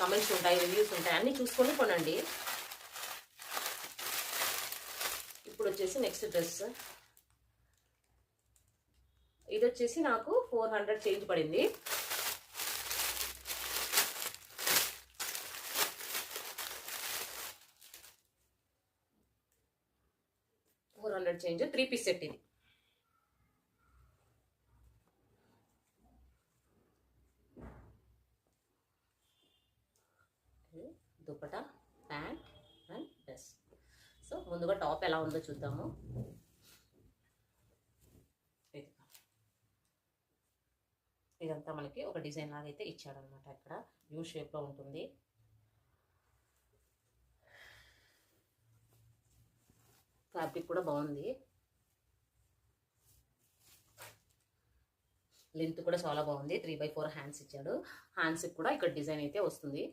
Comments ఉంటాయి, reviews ఉంటాయి, అన్నీ చూసుకొని కొనండి. ఇప్పుడు వచ్చేసి నెక్స్ట్ డ్రెస్. ఇది వచ్చేసి నాకు 400 చేంజ్ పడింది. చేంజ్ 3 పీస్ సెట్ ఇది. Dupatta, pant and dress. So ముందుగా టాప్ ఎలా ఉందో చూద్దాము. ఇదంతా మనకి ఒక డిజైన్ లాగా అయితే ఇచ్చాడనమాట. ఇక్కడ యూ షేప్లో ఉంటుంది. ఫ్యాబ్రిక్ కూడా బాగుంది, లెంత్ కూడా చాలా బాగుంది. 3/4 హ్యాండ్స్ ఇచ్చాడు. హ్యాండ్స్కి కూడా ఇక్కడ డిజైన్ అయితే వస్తుంది.